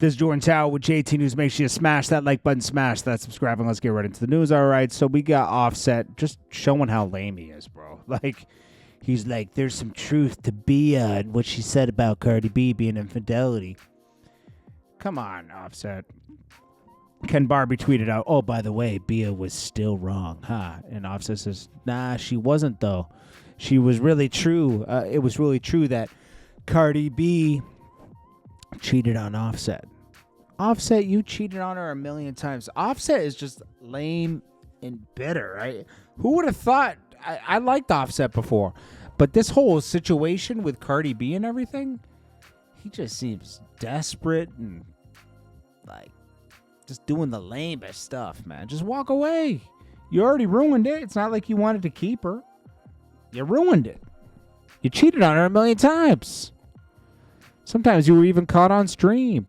This is Jordan Tower with JT News. Make sure you smash that like button, smash that subscribe, and let's get right into the news. All right, so we got Offset just showing how lame he is, bro. Like, he's like, there's some truth to Bia and what she said about Cardi B being infidelity. Come on, Offset. Ken Barbie tweeted out, oh, by the way, Bia was still wrong, huh? And Offset says, nah, she wasn't, though. She was really true. It was really true that Cardi B cheated on Offset. Offset, you cheated on her a million times. Offset is just lame and bitter, right? Who would have thought? I liked Offset before, but this whole situation with Cardi B and everything, he just seems desperate and like just doing the lamest stuff, man. Just walk away. You already ruined it. It's not like you wanted to keep her. You ruined it. You cheated on her a million times. Sometimes you were even caught on stream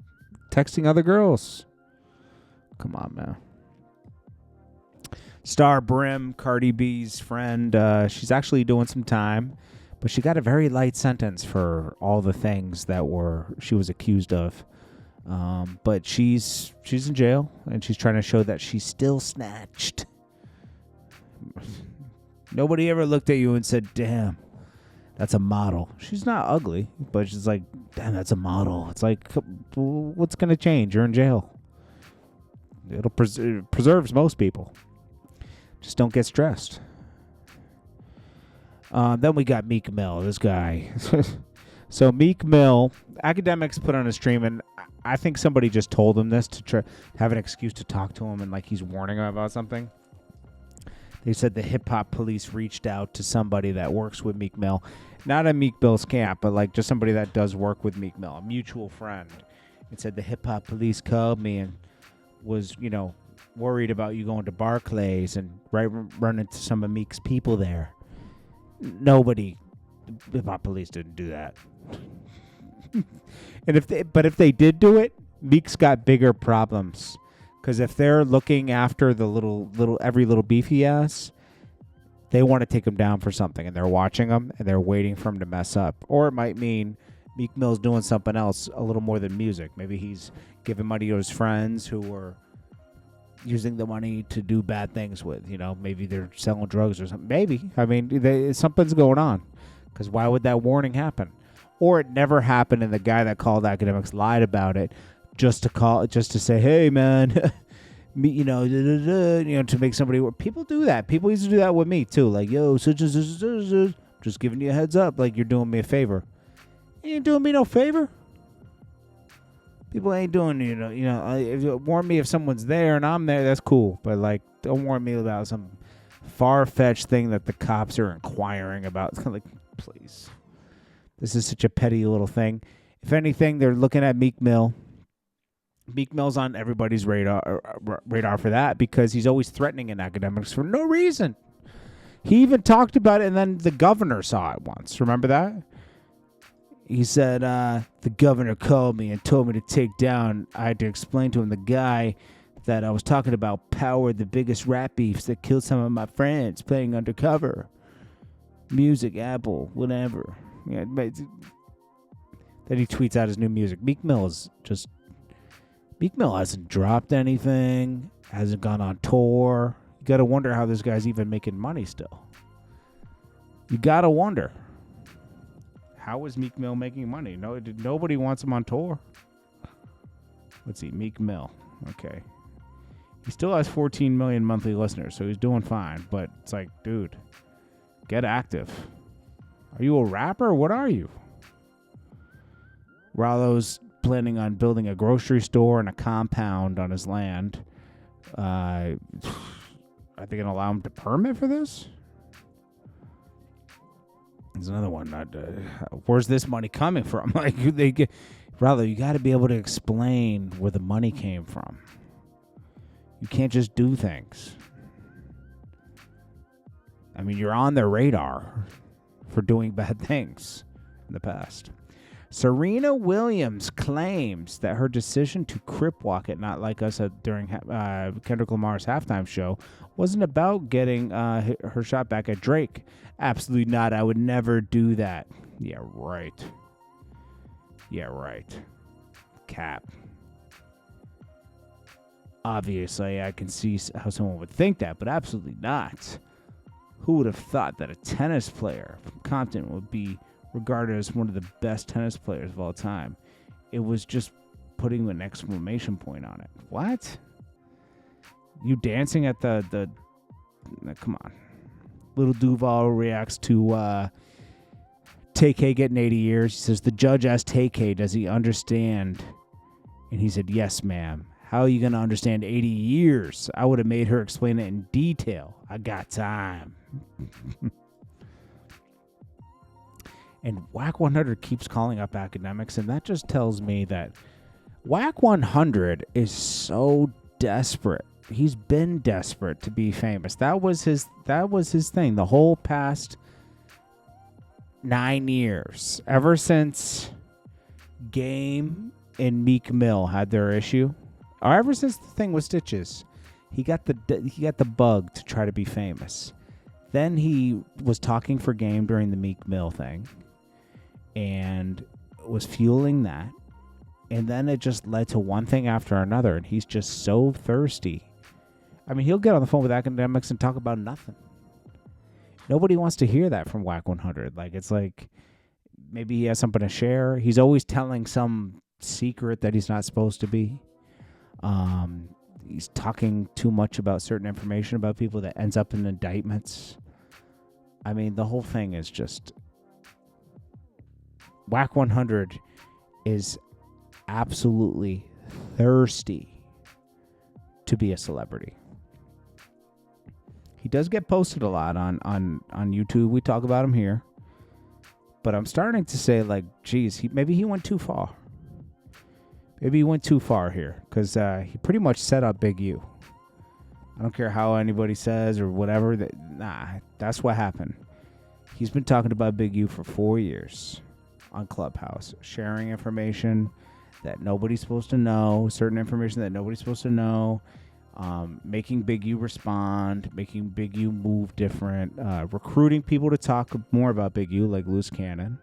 texting other girls. Come on, man. Star Brim, Cardi B's friend, she's actually doing some time, but she got a very light sentence for all the things that she was accused of. But she's in jail, and she's trying to show that she's still snatched. Nobody ever looked at you and said, damn, that's a model. She's not ugly, but she's like, damn, that's a model. It's like, what's going to change? You're in jail. It'll preserves most people. Just don't get stressed. Then we got Meek Mill, this guy. So Meek Mill, Akademiks put on a stream, and I think somebody just told him this to try have an excuse to talk to him, and like he's warning him about something. They said the hip-hop police reached out to somebody that works with Meek Mill. Not a Meek Mill's camp, but like just somebody that does work with Meek Mill, a mutual friend. It said the hip-hop police called me and was, worried about you going to Barclays and run into some of Meek's people there. Nobody, the hip-hop police didn't do that. And if they did do it, Meek's got bigger problems. Because if they're looking after the every little beef he has, they want to take him down for something, and they're watching him and they're waiting for him to mess up. Or it might mean Meek Mill's doing something else a little more than music. Maybe he's giving money to his friends who are using the money to do bad things with. Maybe they're selling drugs or something. Maybe. I mean, something's going on. Because why would that warning happen? Or it never happened, and the guy that called Akademiks lied about it. Just to say, hey man, to make somebody. People do that. People used to do that with me too. Like, yo, just giving you a heads up, like you're doing me a favor. You ain't doing me no favor. People ain't doing if you warn me if someone's there and I'm there, that's cool. But like, don't warn me about some far-fetched thing that the cops are inquiring about. It's kind of like, please, this is such a petty little thing. If anything, they're looking at Meek Mill. Meek Mill's on everybody's radar for that because he's always threatening in Akademiks for no reason. He even talked about it, and then the governor saw it once. Remember that? He said, the governor called me and told me to take down. I had to explain to him the guy that I was talking about powered the biggest rap beefs that killed some of my friends playing undercover. Music, Apple, whatever. Yeah, then he tweets out his new music. Meek Mill hasn't dropped anything, hasn't gone on tour. You got to wonder how this guy's even making money still. You got to wonder. How is Meek Mill making money? Nobody wants him on tour. Let's see, Meek Mill. Okay. He still has 14 million monthly listeners, so he's doing fine. But it's like, dude, get active. Are you a rapper? What are you? Rollo's planning on building a grocery store and a compound on his land. Are they going to allow him to permit for this? There's another one. Where's this money coming from? Like Rollo, you got to be able to explain where the money came from. You can't just do things. I mean, you're on their radar for doing bad things in the past. Serena Williams claims that her decision to crip walk at Not Like Us during Kendrick Lamar's halftime show wasn't about getting her shot back at Drake. Absolutely not. I would never do that. Yeah, right. Cap. Obviously, I can see how someone would think that, but absolutely not. Who would have thought that a tennis player from Compton would be regarded as one of the best tennis players of all time? It was just putting an exclamation point on it. What? You dancing at the come on. Lil Duval reacts to Tay-K getting 80 years. He says, the judge asked Tay-K, does he understand? And he said, yes, ma'am. How are you going to understand 80 years? I would have made her explain it in detail. I got time. And Wack 100 keeps calling up Akademiks, and that just tells me that Wack 100 is so desperate. He's been desperate to be famous. That was his thing the whole past 9 years. Ever since Game and Meek Mill had their issue, or ever since the thing with Stitches, he got the bug to try to be famous. Then he was talking for Game during the Meek Mill thing and was fueling that. And then it just led to one thing after another, and he's just so thirsty. I mean, he'll get on the phone with Akademiks and talk about nothing. Nobody wants to hear that from Wack 100. Like, it's like maybe he has something to share. He's always telling some secret that he's not supposed to be. He's talking too much about certain information about people that ends up in indictments. I mean, the whole thing is just... Wack 100 is absolutely thirsty to be a celebrity. He does get posted a lot on YouTube. We talk about him here. But I'm starting to say, like, geez, maybe he went too far. Maybe he went too far here, because he pretty much set up Big U. I don't care how anybody says or whatever. That's what happened. He's been talking about Big U for 4 years on Clubhouse, sharing information that nobody's supposed to know, certain information that nobody's supposed to know, making Big U respond, making Big U move different, recruiting people to talk more about Big U, like Loose Cannon,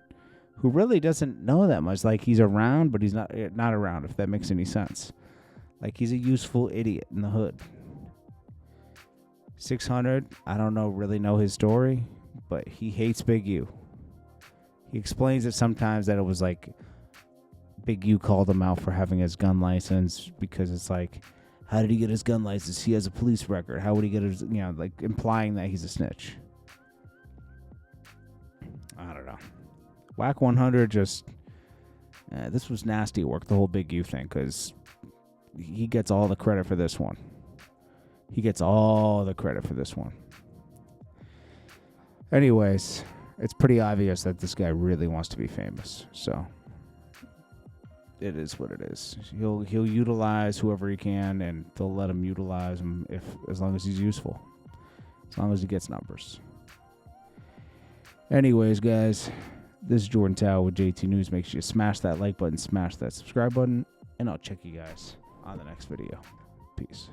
who really doesn't know that much. Like, he's around, but he's not around, if that makes any sense. Like, he's a useful idiot in the hood. 600, I don't really know his story, but he hates Big U. He explains it sometimes that it was like Big U called him out for having his gun license, because it's like, how did he get his gun license? He has a police record. How would he get his, like implying that he's a snitch. I don't know. Wack 100 just, this was nasty work, the whole Big U thing, because he gets all the credit for this one. He gets all the credit for this one. Anyways, it's pretty obvious that this guy really wants to be famous. So it is what it is. He'll utilize whoever he can, and they'll let him utilize him as long as he's useful, as long as he gets numbers. Anyways, guys, this is Jordan Tower with JT News. Make sure you smash that like button, smash that subscribe button, and I'll check you guys on the next video. Peace.